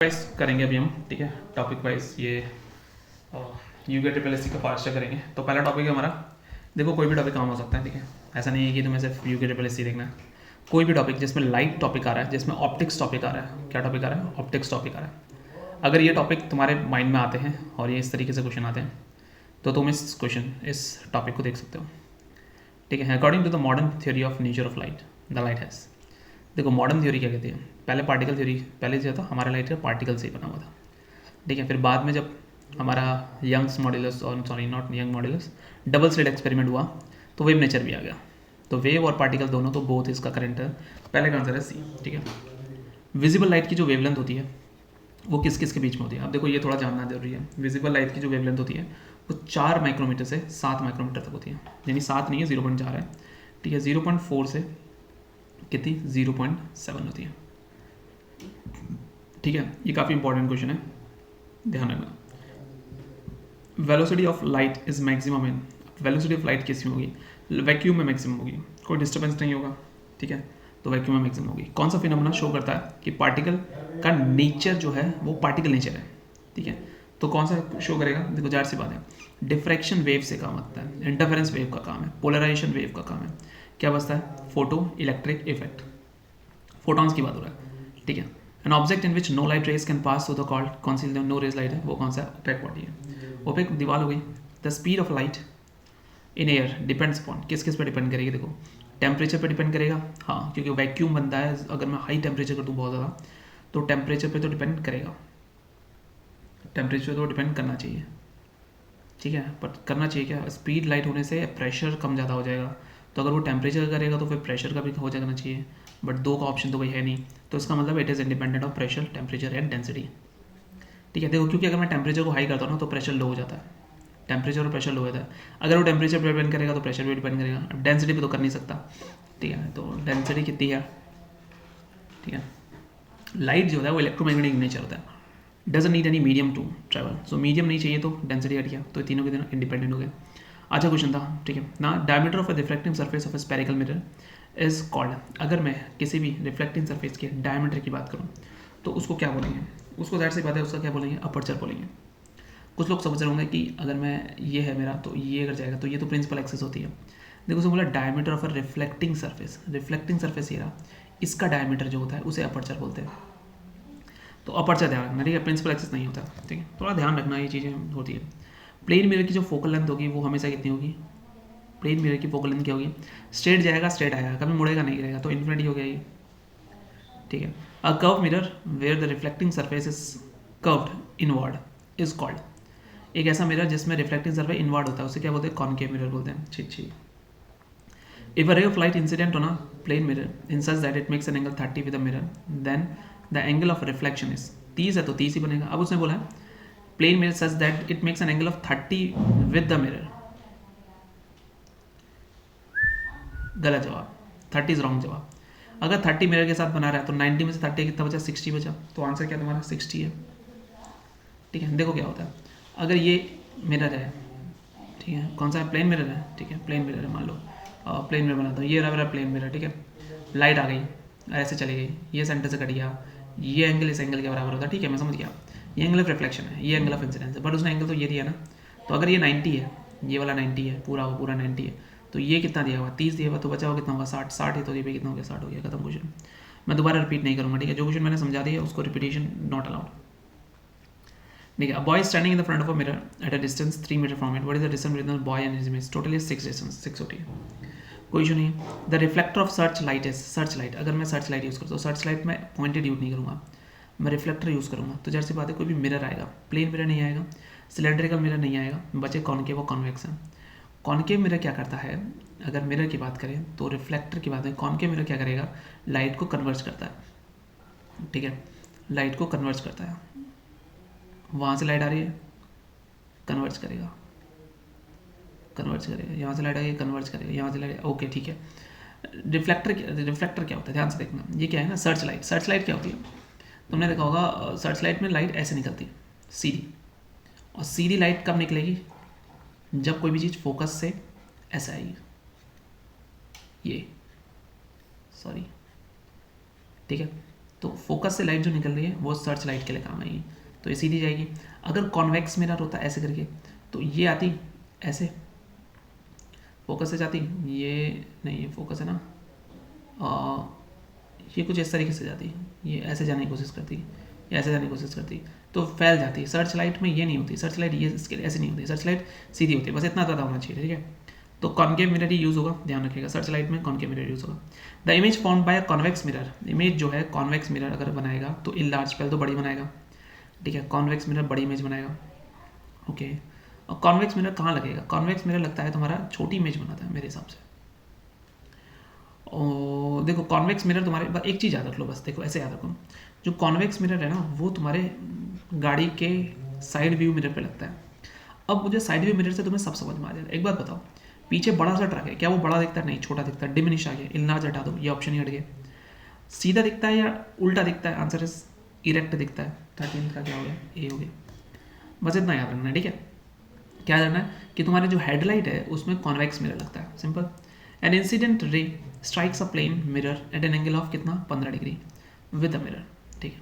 Wise करेंगे अभी हम, ठीक है, टॉपिक वाइज ये यूके ट्रिपल एस सी का फास्टर करेंगे। तो पहला टॉपिक है हमारा, देखो कोई भी टॉपिक काम हो सकता है, ठीक है, ऐसा नहीं है कि तुम्हें सिर्फ यूके ट्रिपल एस सी देखना है। कोई भी टॉपिक जिसमें लाइट टॉपिक आ रहा है, जिसमें ऑप्टिक्स टॉपिक आ रहा है, क्या टॉपिक आ रहा है, ऑप्टिक्स टॉपिक आ रहा है। अगर ये टॉपिक तुम्हारे माइंड में आते हैं और ये इस तरीके से क्वेश्चन आते हैं तो तुम इस टॉपिक को देख सकते हो, ठीक है। According to the modern theory of nature of light, the light has, देखो मॉडर्न थ्योरी क्या कहती है, पहले पार्टिकल थ्योरी, पहले जो था हमारा लाइट का पार्टिकल से ही बना हुआ था, ठीक है। फिर बाद में जब हमारा यंग्स मॉड्यूलस, और sorry not young modulus, double slit experiment हुआ तो वेव नेचर भी आ गया। तो वेव और पार्टिकल दोनों, तो बोथ इसका करंट है। पहले का आंसर है सी, ठीक है। विजिबल लाइट की जो वेवलेंथ होती है वो किस किस के बीच में होती है, अब देखो ये थोड़ा जानना जरूरी है। विजिबल लाइट की जो वेवलेंथ होती है वो 4 माइक्रोमीटर से 7 माइक्रोमीटर तक होती है, यानी 7 नहीं है, 0.4 है, ठीक है। 0.4 से कितनी, 0.7 होती है, ठीक है। ये काफ़ी इंपॉर्टेंट क्वेश्चन है, ध्यान रखना। Velocity of light is maximum in, velocity of light किस में होगी, वैक्यूम में मैक्सिमम होगी, कोई डिस्टर्बेंस नहीं होगा, ठीक है। तो वैक्यूम में मैक्सिमम होगी। कौन सा फिनोमेना शो करता है कि पार्टिकल का नेचर जो है वो पार्टिकल नेचर है, ठीक है। तो कौन सा शो करेगा, देखो जाहिर सी बात है, डिफ्रैक्शन वेव से काम आता है, इंटरफेरेंस वेव का काम है, पोलराइजेशन वेव का काम है, क्या बचता है, फोटो इलेक्ट्रिक इफेक्ट, फोटॉन्स की बात हो रहा है, ठीक है। An object in which no light rays can pass through the called conceal no rays light है, वो कौन सा, ओपेक बॉडी है, ओपेक दीवार हो गई। The speed of light in air depends upon, किस किस पर डिपेंड करेगी, देखो टेम्परेचर पर डिपेंड करेगा, हाँ, क्योंकि वैक्यूम बनता है, अगर मैं हाई टेम्परेचर कर दूँ बहुत ज़्यादा तो टेम्परेचर पे तो डिपेंड करेगा, टेम्परेचर तो डिपेंड करना चाहिए, ठीक है। पर करना चाहिए क्या, स्पीड लाइट होने से प्रेशर कम ज़्यादा हो जाएगा, तो अगर वो टेम्परेचर करेगा तो फिर प्रेशर का भी हो जाना चाहिए, बट दो का ऑप्शन तो कोई है नहीं, तो इसका मतलब it is independent of pressure, temperature and density, ठीक है। देखो क्योंकि अगर मैं टेम्परेचर को हाई करता हूँ ना तो प्रेशर लो हो जाता है, टेम्परेचर और प्रेशर लो हो जाता है। अगर वो टेम्परेचर पर डिपेंड करेगा तो प्रेशर भी डिपेंड करेगा, अब डेंसिटी पे तो कर नहीं सकता, ठीक है। तो डेंसिटी कितनी है, ठीक है। लाइट जो है वो इलेक्ट्रोमैग्नेटिक नेचर होता है, doesn't need any medium to travel, so medium नहीं चाहिए तो डेंसिटी हट गया, तो तीनों के तीनों इंडिपेंडेंट हो गए। अच्छा क्वेश्चन था, ठीक है ना। Diameter of a reflecting surface of a spherical mirror is called, अगर मैं किसी भी रिफ्लेक्टिंग सरफेस के डायमीटर की बात करूँ तो उसको क्या बोलेंगे, उसको जाहिर सी बात है उसका क्या बोलेंगे, अपर्चर बोलेंगे। कुछ लोग समझ रहे होंगे कि अगर मैं ये है मेरा तो ये अगर जाएगा तो ये तो प्रिंसिपल एक्सिस होती है, देखो उसने बोला diameter of a reflecting surface, reflecting surface ये रहा, इसका डायमीटर जो होता है उसे अपर्चर बोलते हैं। तो अपर्चर ध्यान रखना, ठीक है, प्रिंसिपल एक्सिस नहीं होता, ठीक है, थोड़ा ध्यान रखना, ये चीज़ें होती है। प्लेन मिरर की जो फोकल लेंथ होगी वो हमेशा कितनी होगी, प्लेन मिरर की फोकल लेंथ क्या होगी, स्ट्रेट जाएगा स्ट्रेट आएगा, कभी मुड़ेगा नहीं गिरेगा, तो इन्फिनिटी हो गया ये, ठीक है। A curve mirror where the reflecting surface is curved inward is called, एक ऐसा मिरर जिसमें रिफ्लेक्टिंग सरफेस इनवर्ड होता है उसे क्या बोलते हैं, कॉनकेव मिरर बोलते हैं, छी। If a ray of light incident on a plane mirror in such that it makes an angle 30 with the mirror, then the angle of reflection is 30 है तो 30 ही बनेगा। अब उसने बोला है plane mirror such that it makes an angle of 30 with the mirror, गलत जवाब, 30 is wrong जवाब। अगर 30 मिरर के साथ बना रहा है तो 90 में से 30 कितना बचा, 60 बचा, तो आंसर क्या तुम्हारा 60 है, ठीक है। देखो क्या होता है, अगर ये मिरर है, ठीक है, कौन सा है, प्लेन मिरर है, ठीक है, प्लेन मिरर है, मान लो प्लेन मिरर बनाता हूँ, ये रहा प्लेन मिरर, ठीक है। लाइट आ गई, ऐसे चली गई, ये सेंटर से कट गया, ये एंगल इस एंगल के बराबर होता है, ठीक है, मैं समझ गया, ये एंगल ऑफ रिफ्लेक्शन है, ये एंगल ऑफ इंसिडेंस है, बट उसने एंगल तो ये दिया ना, तो अगर ये 90 है, ये वाला 90 है, पूरा वो पूरा 90 है, तो ये कितना दिया हुआ, 30 दिया हुआ, तो बचा हुआ कितना होगा, 60, 60 है तो ये भी कितना हो गया, 60 हो गया, खत्म क्वेश्चन। मैं दोबारा रिपीट नहीं करूँगा, ठीक है, जो क्वेश्चन मैंने समझा दिया उसको रिपीटेशन नॉट अलाउड, ठीक है। Boy standing in the front of a mirror at a distance 3 metre from it, what is the distance between the boy and his image, totally 6 distance, 6 होती है, कोई इशू नहीं है। The reflector of search light is, search light, अगर मैं search light use करता हूँ, search light में पॉइंटेड यूज नहीं करूँगा, मैं रिफ्लेक्टर यूज़ करूँगा, तो जैसी बात है कोई भी मिरर आएगा, प्लेन मिरर नहीं आएगा, सिलेंड्रिकल मिरर नहीं आएगा, बचे कॉनकेव और कॉन्वेक्स है। कॉनकेव मिरर क्या करता है, अगर मिरर की बात करें तो रिफ्लेक्टर की बात है, कॉनकेव मिरर क्या करेगा, लाइट को कन्वर्ट करता है, ठीक है, लाइट को कन्वर्ट करता है, वहाँ से लाइट आ रही है, कन्वर्ट करेगा, कन्वर्ट करेगा, यहाँ से लाइट आएगी कन्वर्ट करेगा, यहाँ से लाइट, ओके ठीक है। रिफ्लेक्टर क्या होता है, ध्यान से देखना, ये क्या है ना, सर्च लाइट, सर्च लाइट क्या होती है, तुमने देखा होगा सर्च लाइट में लाइट ऐसे निकलती है सीधी, और सीधी लाइट कब निकलेगी, जब कोई भी चीज़ फोकस से ऐसे आएगी, ये सॉरी, ठीक है, तो फोकस से लाइट जो निकल रही है वो सर्च लाइट के लिए काम आएगी, तो ये सीधी जाएगी। अगर कॉन्वेक्स मिरर होता ऐसे करके तो ये आती ऐसे, फोकस से जाती, ये नहीं ये फोकस है ना, ये कुछ इस तरीके से जाती, ये ऐसे जाने की कोशिश करती, ये ऐसे जाने की कोशिश करती, तो फैल जाती। सर्च लाइट में ये नहीं होती, सर्च लाइट ये इसके लिए ऐसे नहीं होती, सर्च लाइट सीधी होती है, बस इतना पता होना चाहिए, ठीक है। तो कॉन्केव मिरर ही यूज़ होगा, ध्यान रखिएगा, सर्च लाइट में कॉन्केव मिरर यूज़ होगा। The image formed bye a convex mirror, image जो है कॉन्वेक्स मिरर अगर बनाएगा तो इन लार्ज, पहले तो बड़ी बनाएगा, ठीक है, कॉन्वेक्स मिरर बड़ी इमेज बनाएगा, ओके। और कॉन्वेक्स मिरर कहाँ लगेगा, कॉन्वेक्स मिरर लगता है तुम्हारा छोटी इमेज बनाता है मेरे हिसाब से। और देखो कॉन्वेक्स मिरर तुम्हारे, एक चीज़ याद रख लो बस, देखो ऐसे याद रखो, जो कॉन्वेक्स मिरर है ना वो तुम्हारे गाड़ी के साइड व्यू मिरर पे लगता है। अब मुझे साइड व्यू मिरर से तुम्हें सब समझ में आ जाएगा। एक बात बताओ, पीछे बड़ा सा ट्रक है, क्या वो बड़ा दिखता है? नहीं, छोटा दिखता है, डिमिनिश आ गया, इनलार्ज हटा दो, ये ऑप्शन ही हट गया। सीधा दिखता है या उल्टा दिखता है? आंसर इज इरेक्ट दिखता है। 13 का क्या हो गया? ए हो गया। बस इतना याद रखना है, ठीक है। क्या करना है कि तुम्हारे जो हेडलाइट है उसमें कॉन्वेक्स मिरर लगता है, simple. An incident ray strikes a plane mirror at an angle of कितना? 15 डिग्री विद अ मिरर, ठीक है।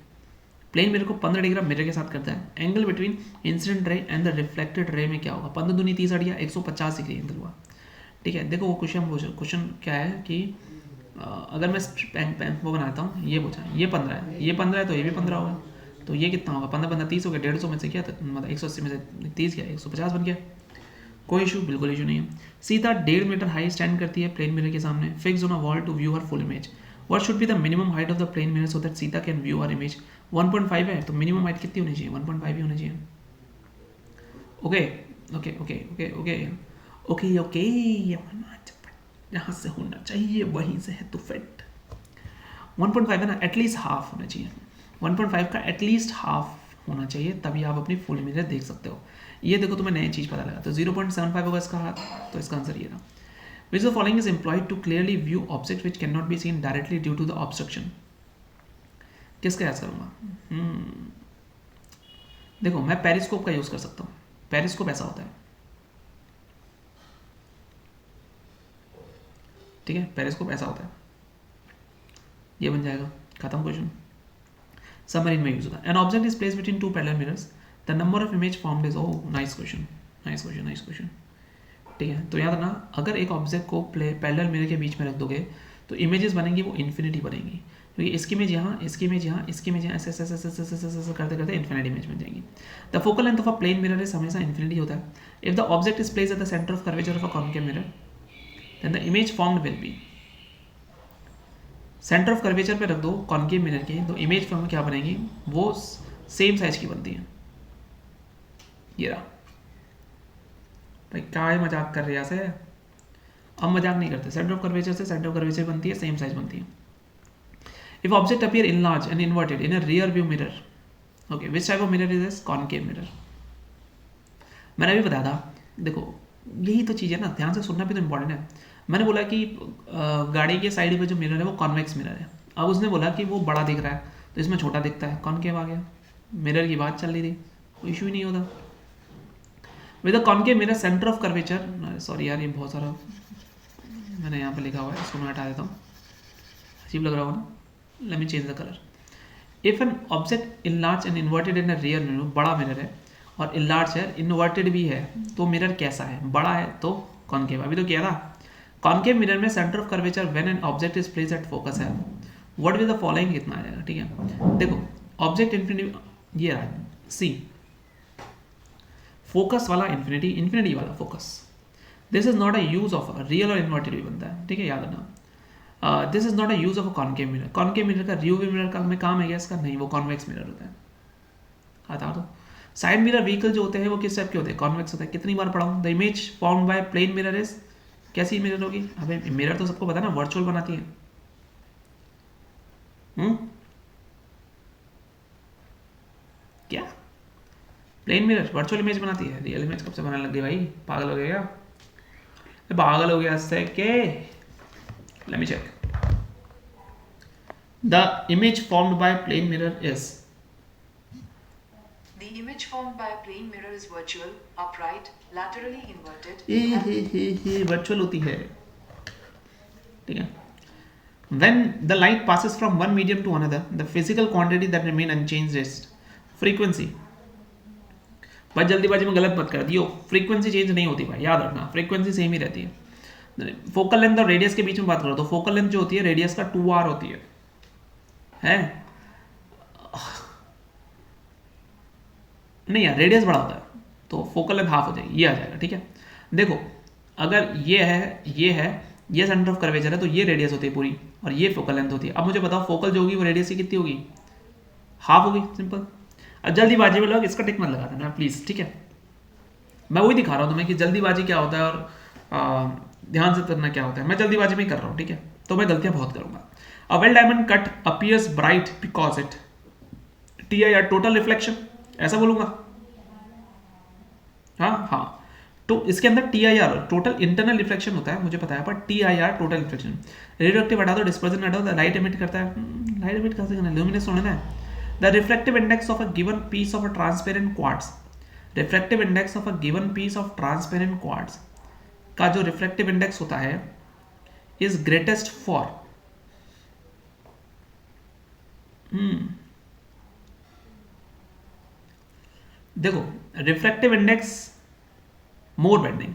प्लेन मिरर को 15 डिग्री मिरर के साथ करता है। Angle between incident ray and the reflected ray में क्या होगा? 15 दूनी 30 हट गया, 150 डिग्री एंगल हुआ, ठीक है। देखो वो क्वेश्चन क्या है कि अगर मैं वो बनाता हूँ, ये पूछा, ये 15 है, ये 15 है तो ये भी 15 होगा, तो ये कितना होगा? 15 15 30 हो गया, 150 में से क्या, मतलब 180 में से 30 गया, 150 बन गया। कोई इशू, बिल्कुल इशू नहीं है। सीधा 1.5 मीटर हाई स्टैंड करती है प्लेन मिरर के सामने, fix on a wall to view her full image. What should be the minimum height of the plane mirror so that Sita can view her image? 1.5 है तो minimum height कितनी होनी चाहिए? 1.5 ही होनी चाहिए। Okay okay okay okay okay okay okay, जहाँ से होना चाहिए वहीं से है तो फिट। 1.5 है ना, एटलीस्ट हाफ होना चाहिए, 1.5 का एटलीस्ट हाफ होना चाहिए, तभी आप अपनी फुल इमेज देख सकते हो। ये देखो तुम्हें नई चीज़ पता लगा, तो 0.75 होगा इसका हाथ, तो इसका आंसर ये था। Which the following is employed to clearly view object which can not be seen directly due to the obstruction? किसका याद करूँगा? देखो मैं पेरिस्कोप का यूज़ कर सकता हूँ। पेरिस्कोप ऐसा होता है, ठीक है, पेरिस्कोप ऐसा होता है, ये बन जाएगा, खत्म क्वेश्चन। सबमरीन में यूज होता है। An object is place between two parallel mirrors, the number of image formed is, oh nice question, nice question, nice question, ठीक है। तो याद रखना, अगर एक ऑब्जेक्ट को पैरेलल मिरर के बीच में रख दोगे तो इमेजेस बनेंगी वो इन्फिनिटी बनेंगी, क्योंकि इसकी इमेज यहाँ, इसकी इमेज यहाँ, इसकी इमेज यहाँ, ऐसे ऐसे ऐसे ऐसे ऐसे ऐसे करते करते इन्फिनिटी इमेज बन जाएंगी। The focal length of a plane mirror is हमेशा इन्फिनिटी होता है। If the object is place at the centre of curvature of a concave mirror then the image formed will be, centre of curvature पे रख दो concave mirror के, तो image form क्या बनेगी? वो सेम साइज की बनती है। ये रहा भाई, क्या है मजाक कर रहे हैं ऐसे? अब मजाक नहीं करते, सेंटर ऑफ कर्वेचर से सेंटर ऑफ कर्वेचर बनती है, सेम साइज बनती है। If object appear in large and inverted in a rear view mirror, okay, which type of mirror is this? Concave mirror. मैंने अभी बताया था, देखो यही तो चीज़ है ना, ध्यान से सुनना भी तो इंपॉर्टेंट है। मैंने बोला कि गाड़ी के साइड पे जो मिरर है वो कॉन्वेक्स मिरर है। अब उसने बोला कि वो बड़ा दिख रहा है तो इसमें छोटा दिखता है, कॉन्केव आ गया। मिरर की बात चल रही थी, कोई इशू ही नहीं होता। With a concave mirror centre of curvature, sorry यार ये बहुत सारा मैंने यहाँ पे लिखा हुआ है, इसको मैं हटा देता हूँ, अजीब लग रहा होगा ना। Let me change the colour. If an object enlarge and inverted in a rear mirror, बड़ा मिरर है और इनलार्ज है, इन्वर्टेड भी है, तो मिरर कैसा है? बड़ा है तो कॉन्केव। अभी तो क्या था, कॉन्केव मिरर में centre of curvature when an object is placed at focus है। व्हाट विद द फॉलोइंग कितना आ जाएगा? ठीक है, देखो ऑब्जेक्ट इन्फिनिटी, ये रहा सी, फोकस वाला इन्फिनिटी, इन्फिनिटी वाला focus. This is not a use of real और इन्वर्टेड भी बनता है, ठीक है, याद रखना। This is not a use of a concave mirror. Concave mirror का रियर व्यू मिरर का में काम है क्या इसका? नहीं, वो कॉन्वेक्स मिरर होता है। हटा दो। साइड मिरर व्हीकल जो होते हैं वो किस टाइप के होते हैं? कॉन्वेक्स होते हैं। कितनी बार पढ़ाऊँ? The image formed by plane mirror is, कैसी मिरर होगी? अबे मिरर तो सबको पता है ना, वर्चुअल बनाती है। क्या प्लेन मिरर वर्चुअल इमेज बनाती है? रियल इमेज कब से बनाने लग गई भाई? पागल हो गया क्या? पागल हो गया इससे के? Let me check. The image formed by plane mirror is, the image formed by a plane mirror is virtual, upright, laterally inverted. Virtual होती है, ठीक है। When the light passes from one medium to another, the physical quantity that remain unchanged is frequency. भाई जल्दीबाजी में गलत मत कर दियो, फ्रीक्वेंसी चेंज नहीं होती भाई, याद रखना फ्रीक्वेंसी सेम ही रहती है। फोकल लेंथ और रेडियस के बीच में बात करो तो फोकल लेंथ जो होती है रेडियस का 2r होती है नहीं यार, रेडियस बड़ा होता है तो फोकल लेंथ हाफ हो जाएगी, ये आ जाएगा। ठीक है, देखो अगर ये सेंटर ऑफ कर्वेचर है तो ये रेडियस होती है पूरी और ये फोकल लेंथ होती है। अब मुझे बताओ फोकल जो होगी वो रेडियस की कितनी होगी, हाफ होगी, सिंपल। अब जल्दीबाजी में लोग इसका टिक मत लगा देना प्लीज, ठीक है। मैं वही दिखा रहा हूँ तुम्हें कि जल्दीबाजी क्या होता है और ध्यान से करना क्या होता है। मैं जल्दीबाजी में ही कर रहा हूँ, ठीक है, तो मैं गलतियां बहुत करूंगा। A well diamond cut appears bright because it TIR total reflection, ऐसा बोलूंगा। हाँ, तो इसके अंदर TIR टोटल इंटरनल रिफ्लेक्शन होता है, मुझे पता है, पर TIR टोटल रिफ्लेक्शन। रेडियोएक्टिव हटा दो, डिस्पर्जन हटा दो, लाइट एमिट करता है, लाइट एमिट कैसे करना है, ल्यूमिनेंस होना है। The reflective index of a given piece of a transparent quartz, reflective index of a given piece of transparent quartz का जो रिफ्लेक्टिव इंडेक्स होता है इज ग्रेटेस्ट फॉर देखो reflective index more bending,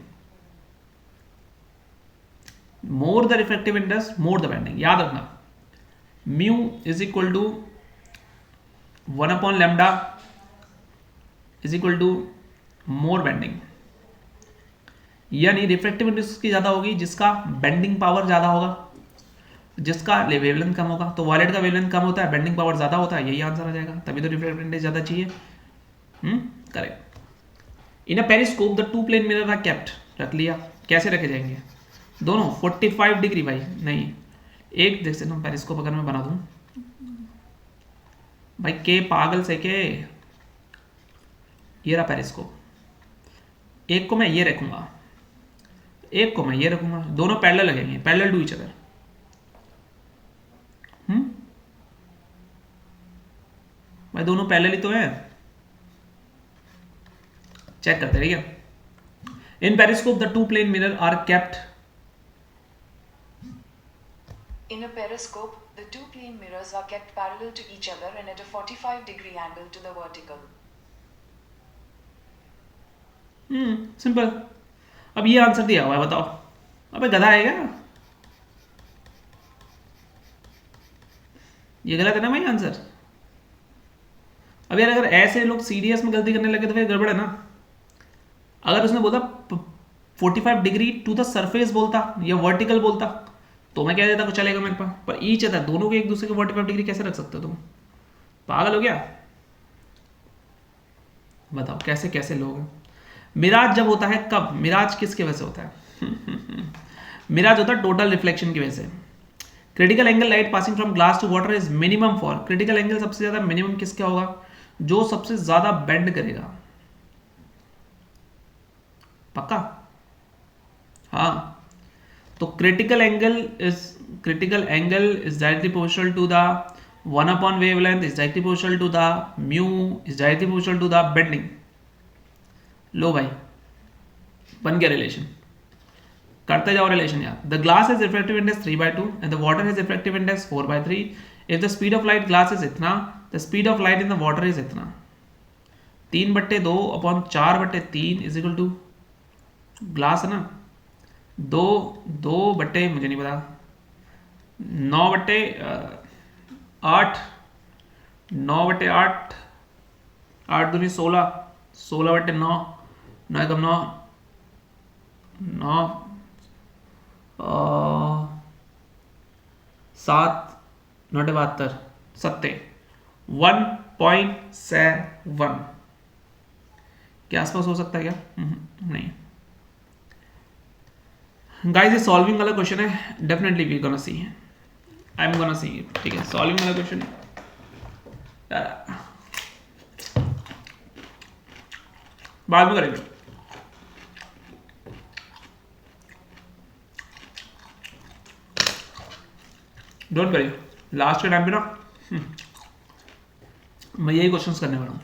more the reflective index more the bending, याद रखना। Mu is equal to 1 lambda is equal to more bending, यानी reflective index की ज्यादा होगी जिसका बेंडिंग पावर ज्यादा होगा, जिसका वेवलेंथ कम होगा। तो वॉलेट का वेवलेंथ कम होता है, बेंडिंग पावर ज्यादा होता है, यही आंसर आ जाएगा, तभी तो रिफ्लेक्टिव इंडेक्स ज्यादा चाहिए। Correct. In a periscope the two plane mirror are kept, रख लिया, कैसे रखे जाएंगे दोनों 45 डिग्री, भाई नहीं एक देख से ना पेरिस्कोप अगर मैं बना दूं भाई, के पागल से के, ये रहा पेरिस्कोप, एक को मैं ये रखूंगा, एक को मैं ये रखूंगा, दोनों पैरेलल लगेंगे, पैरेलल टू ईच अदर। भाई दोनों पैरेलल ही तो है, चेक करते रहिए। In periscope the two plane mirror are kept, In a periscope, the two plane mirrors are kept parallel to each other and at a 45-degree angle to the vertical. Simple. अब ये answer दिया हुआ है, बताओ। अबे गधा है क्या, ये गलत है ना भाई आंसर। अब यार अगर ऐसे लोग सीरियस में गलती करने लगे तो फिर गड़बड़ है ना। अगर उसने बोला 45 डिग्री टू द सरफेस बोलता या वर्टिकल बोलता तो मैं कह देता कुछ चलेगा मेरे पास, पर ईच अदर दोनों के एक दूसरे के 45 डिग्री कैसे रख सकते हो तुम, पागल हो गया। बताओ कैसे कैसे लोग हैं। मिराज जब होता है कब, मिराज किसके वजह से होता है मिराज होता है टोटल रिफ्लेक्शन की वजह से। Critical angle light passing from glass to water is minimum for, critical angle सबसे ज्यादा मिनिमम किसका होगा, जो सबसे ज्यादा बेंड करेगा, पक्का। हाँ, तो critical angle is directly proportional to the 1 wavelength is directly proportional to the mu is directly proportional to the bending. लो भाई बन गया रिलेशन, करते जाओ रिलेशन यार। The glass is reflective index 3/2 and the water is reflective index 4/3। If the speed of light glass is इतना, the speed of light in the water is इतना। 3/2 upon 4/3 is equal to, glass है ना, 2 बट्टे मुझे नहीं पता, 9/8, 9/8, 8 दूनी 16, 16/9, 9 एकम 9, 9 7 9 72 सत्ते 1.7 के आसपास हो सकता है क्या, नहीं गाइस। ये सॉल्विंग वाला क्वेश्चन है, definitely we gonna see, I am gonna see, ठीक है। सॉल्विंग वाला क्वेश्चन बाद में करेंगे। डोंट वरी, लास्ट के टाइम पे ना मैं यही क्वेश्चंस करने वाला हूँ।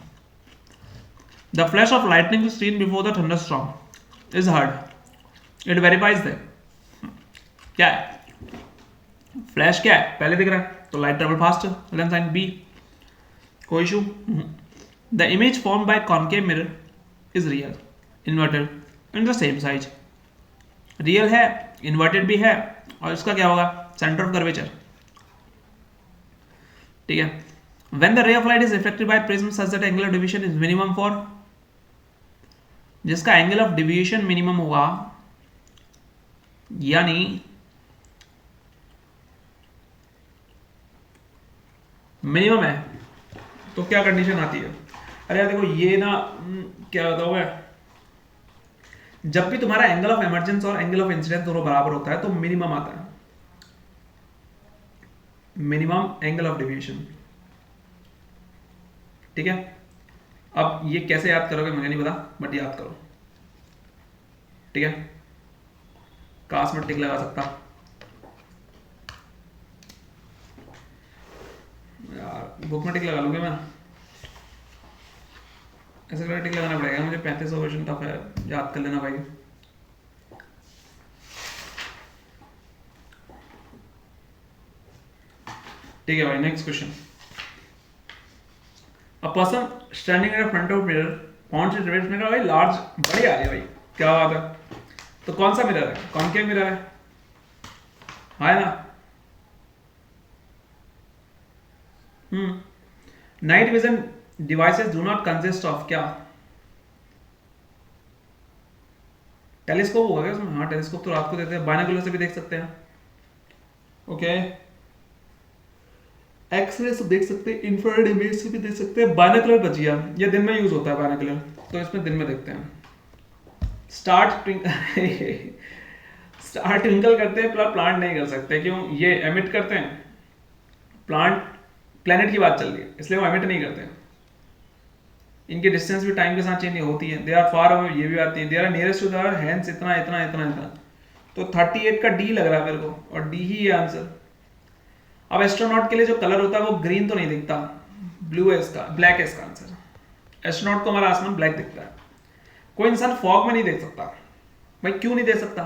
The flash of lightning seen before the thunderstorm is heard, it verifies that, क्या है फ्लैश क्या है, पहले दिख रहा है, तो light travel fast, lens sine B, कोई issue. The image form by concave mirror is real inverted in the same size, real है, इन्वर्टेड भी है, और इसका क्या होगा, सेंटर ऑफ कर्वेचर, ठीक है। When the ray of light is reflected by prism such that angle of deviation is minimum for, जिसका एंगल ऑफ डेविएशन मिनिमम होगा, यानी मिनिमम है, तो क्या कंडीशन आती है, अरे यार देखो ये ना क्या बताऊं मैं, जब भी तुम्हारा एंगल ऑफ इमर्जेंस और एंगल ऑफ इंसिडेंस दोनों बराबर होता है तो मिनिमम आता है, मिनिमम एंगल ऑफ डेविएशन, ठीक है। अब ये कैसे याद करोगे मुझे नहीं पता, बट याद करो, ठीक है। काश में टिक लगा सकता यार, बुक में टिक लगा लूंगा मैं, ऐसे करके टिक लगाना पड़ेगा मुझे, 3500 क्वेश्चन टफ है, याद कर लेना भाई। ठीक है भाई, next question. A person standing in front of mirror points it reverse mirror, भाई लार्ज बड़ी आ रही है भाई, क्या बात है। तो कौन सा मिरर है, कॉनकेव मिरर है ना। Night vision devices do not consist of क्या, टेलीस्कोप होगा क्या उसमें, हाँ टेलीस्कोप तो रात को देते हैं, बायनोकुलर से भी देख सकते हैं, ओके। एक्सरे से देख सकते हैं, इंफ्रारेड इमेज से भी देख सकते हैं, बायनोकुलर बचिया, ये दिन में यूज होता है बायनोकुलर, तो इसमें दिन में देखते हैं। स्टार ट्विंकल करते हैं पर प्लांट नहीं कर सकते, क्यों, ये एमिट करते हैं, प्लांट प्लेनेट की बात चल रही है इसलिए वो एमिट नहीं करते, इनकी डिस्टेंस भी टाइम के साथ चेंज होती है, दे आर फार अवे, ये भी आती है, they are nearest to the hands इतना इतना इतना इतना, तो 38 का डी लग रहा है मेरे को, और डी ही है आंसर। अब एस्ट्रोनॉट के लिए जो कलर होता है वो ग्रीन तो नहीं दिखता, ब्लू है इसका, ब्लैक है इसका आंसर। एस्ट्रोनॉट को हमारा आसमान ब्लैक दिखता है। कोई इंसान फॉग में नहीं देख सकता, भाई क्यों नहीं देख सकता,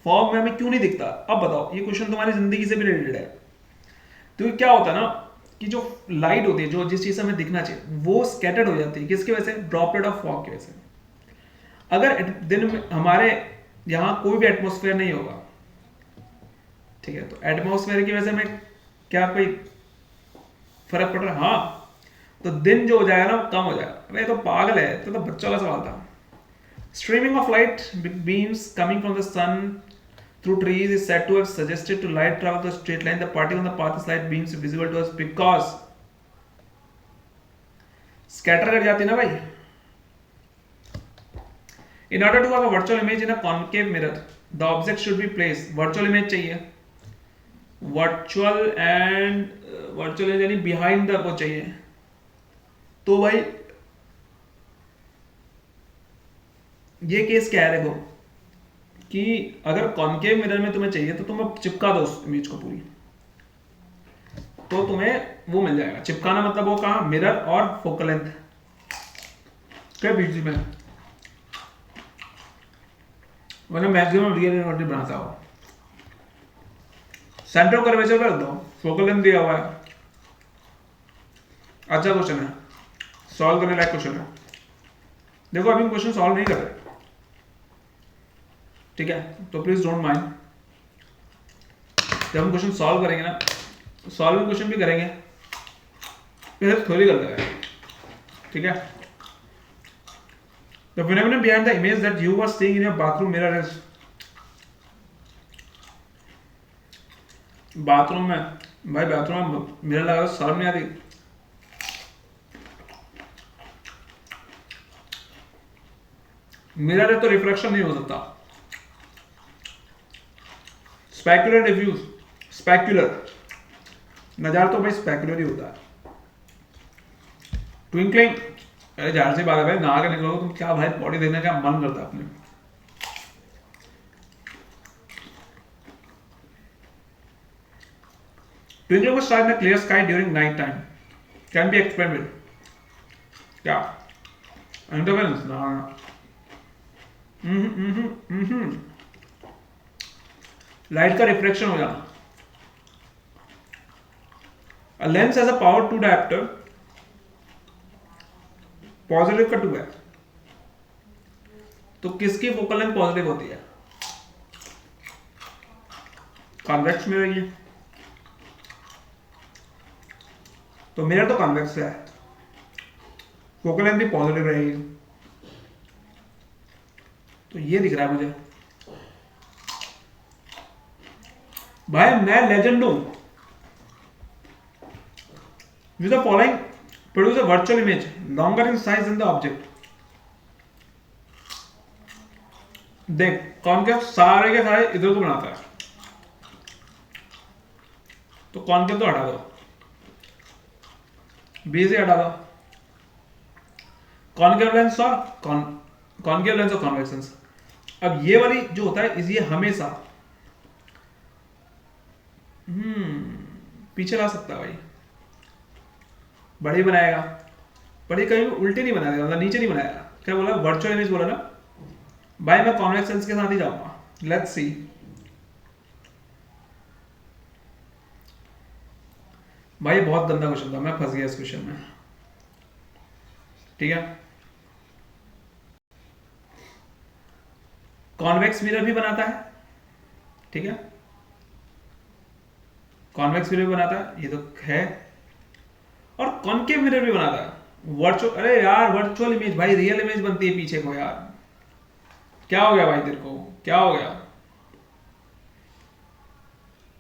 फॉग में हमें क्यों नहीं दिखता, अब बताओ, ये क्वेश्चन तुम्हारी जिंदगी से भी रिलेटेड है। तो क्या होता है ना कि जो लाइट होती है, जो जिस चीज से हमें दिखना चाहिए वो स्कैटर्ड हो जाती है, किसकी वजह से, ड्रॉपलेट ऑफ फॉग की वजह से। अगर दिन में हमारे यहाँ कोई भी एटमॉस्फेयर नहीं होगा, ठीक है, तो एटमॉस्फेयर की वजह से हमें क्या कोई फर्क पड़ रहा है, हाँ, तो दिन जो हो जाएगा ना कम हो जाएगा। अरे तो पागल है, तो बच्चों वाला सवाल था। Streaming of light beams coming from the sun through trees is said to have suggested to light travel the straight line. The particle on the path is light beams visible to us because scatter कर जाती है ना भाई। In order to have a virtual image in a concave mirror, the object should be placed. Virtual image चाहिए, virtual and virtual यानी behind the वो चाहिए। तो भाई ये केस क्या है, देखो कि अगर कॉनकेव मिरर में तुम्हें चाहिए तो तुम चिपका दो उस इमेज को पूरी, तो तुम्हें वो मिल जाएगा। चिपकाना मतलब वो कहा, मिरर और फोकल लेंथ के बीच में, मतलब मैक्सिमम रियल इन्वर्टेड बनाता हो। सेंटर कर्वेचर पे रख दो, फोकल लेंथ दिया हुआ है। अच्छा क्वेश्चन है, सॉल्व करने लायक क्वेश्चन है। देखो अभी क्वेश्चन सॉल्व नहीं कर रहे, ठीक है, तो प्लीज डोंट माइंड। जब हम क्वेश्चन सॉल्व करेंगे ना, सॉल्विंग क्वेश्चन भी करेंगे, फिर थ्योरी कर देंगे, ठीक है। The phenomenon behind the image that you were seeing in your bathroom mirror is, bathroom में भाई, बाथरूम में मिरर लगा तो शर्म नहीं आती। मिरर है तो रिफ्लेक्शन नहीं हो सकता। स्पेक्युलर रिव्यूज, स्पेक्युलर नज़ारा तो भाई स्पेक्युलर ही होता है। ट्विंकलिंग, अरे जार से बात है भाई, नहा के निकलोगे तुम, क्या भाई बॉडी देखने का मन करता है अपने। Twinkling was seen in a clear sky during night time. Can be explained with क्या? Interference, ना। लाइट का रिफ्लेक्शन हो जाना, A lens has a power 2 diopter, positive का 2 है, तो किसकी फोकल लेंथ पॉजिटिव होती है? कॉन्वेक्स मिरर ये, तो मिरर तो कॉन्वेक्स है, फोकल लेंथ भी पॉजिटिव रहेगी, तो ये दिख रहा है मुझे। भाई मैं लेजेंड हूं। With the following produce a virtual image longer in size than the object. देख कॉन्केव सारे के सारे इधर को बनाता है, तो कॉन्केव तो हटा दो, बी से हटा दो, कॉन्केव लेंस और कॉन्केव लेंस और कॉन्वेक्स लेंस। अब ये वाली जो होता है ये हमेशा पीछे ला सकता है भाई, बड़ी बनाएगा, बड़ी कभी उल्टे नहीं बनाएगा, मतलब नीचे नहीं बनाएगा। क्या बोला? वर्चुअल इमेज बोला ना भाई, मैं कॉन्वेक्स लेंस के साथ ही जाऊंगा। लेट्स सी, भाई बहुत गंदा क्वेश्चन था, मैं फंस गया इस क्वेश्चन में, ठीक है। कॉन्वेक्स मिरर भी बनाता है, ठीक है, कॉन्वेक्स मिरर भी बनाता है, ये तो है, और कॉनकेव मिरर भी बनाता है। वर्चुअल, अरे यार वर्चुअल इमेज भाई, रियल इमेज बनती है पीछे को यार। क्या हो गया भाई तेरे को, क्या हो गया?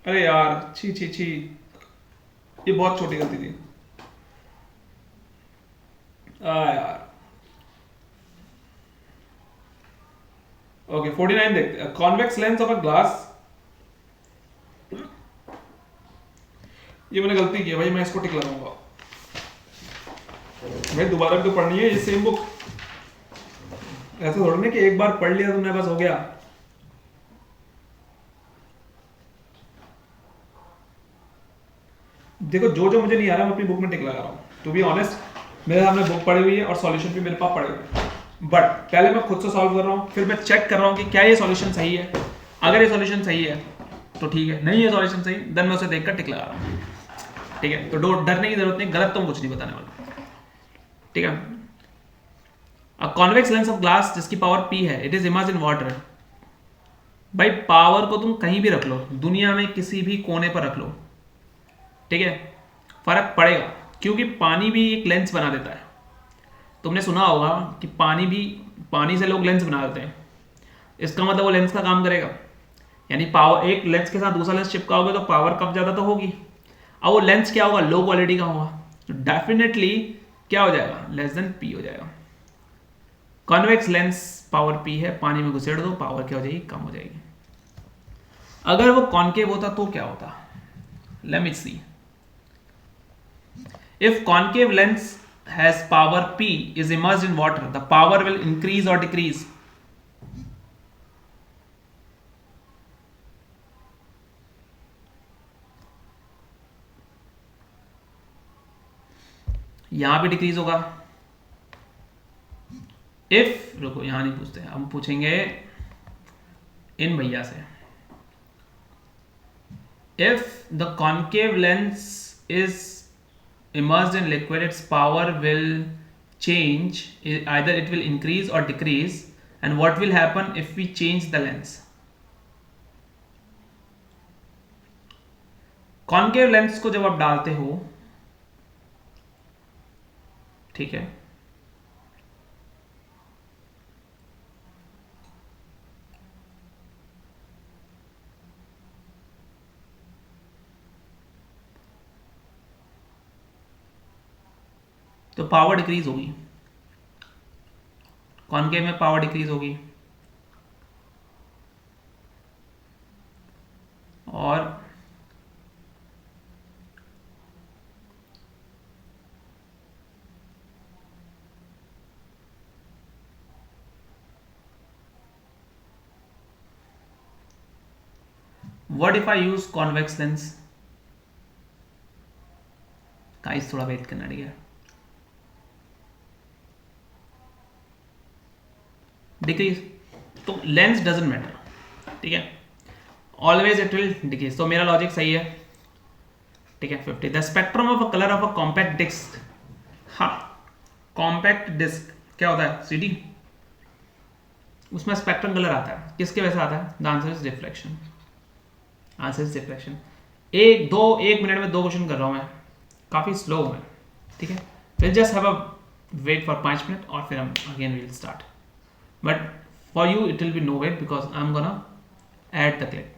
अरे यार छी छी छी, ये बहुत छोटी गलती थी यार। ओके 49 देखते हैं। Convex lens of a glass, ये मैंने गलती की है भाई, मैं इसको टिक लगाऊंगा भाई, दोबारा भी तो पढ़नी है ये सेम बुक, ऐसा थोड़ा ना कि एक बार पढ़ लिया तुमने बस हो गया। देखो जो जो मुझे नहीं आ रहा मैं अपनी बुक में टिक लगा रहा हूँ। टू बी ऑनेस्ट मेरे सामने बुक पड़ी हुई है और सॉल्यूशन भी मेरे पास पड़े हुए हैं, बट पहले मैं खुद से सॉल्व कर रहा हूँ, फिर मैं चेक कर रहा हूँ कि क्या ये सॉल्यूशन सही है। अगर ये सॉल्यूशन सही है तो ठीक है, नहीं ये सॉल्यूशन सही, देन मैं उसे देखकर टिक लगा रहा हूँ, ठीक है। तो डरने की जरूरत नहीं, गलत तो कुछ नहीं बताने वाला, ठीक है। A convex lens of glass जिसकी पावर P है, it is image in water. भाई पावर को तुम कहीं भी रख लो, दुनिया में किसी भी कोने पर रख लो, ठीक है, फर्क पड़ेगा, क्योंकि पानी भी एक लेंस बना देता है। तुमने सुना होगा कि पानी से लोग लेंस बना देते हैं, इसका मतलब वो लेंस का काम करेगा, यानी पावर, एक लेंस के साथ दूसरा लेंस चिपकाओगे तो पावर कम ज़्यादा तो होगी। अब वो लेंस क्या होगा? लो क्वालिटी का होगा, तो डेफिनेटली क्या हो जाएगा? लेस देन P हो जाएगा। कॉन्वेक्स लेंस पावर P है, पानी में घुसेड़ दो पावर क्या हो जाएगी? कम हो जाएगी। अगर वो कॉन्केव होता तो क्या होता? Let me see. If concave lens has power P is immersed in water, the power will increase or decrease? यहां भी डिक्रीज होगा। इफ, रुको यहां नहीं पूछते, हम पूछेंगे इन भैया से। If the concave lens is immersed in liquid, its power will change, either it will increase or decrease, and what will happen if we change the lens? Concave lens को जब आप डालते हो, ठीक है, तो पावर डिक्रीज होगी, concave में पावर डिक्रीज होगी, और what if I use convex lens? Guys थोड़ा वेट करना, ठीक है। डिक्रीज, तो लेंस डजंट मैटर, ठीक है, ऑलवेज इट विल डिक्रीज। तो मेरा लॉजिक सही है, ठीक है 50 the spectrum of a colour of a compact disc. हाँ कॉम्पैक्ट डिस्क क्या होता है सीडी, उसमें स्पेक्ट्रम कलर आता है, किसके वजह से आता है? The answer is reflection, answer is reflection. एक मिनट में 2 क्वेश्चन कर रहा हूँ मैं, काफ़ी स्लो हूँ मैं, ठीक है। Will just have a wait for 5 minute और फिर हम again will start, but for you it will be no wait because I am gonna add the clip.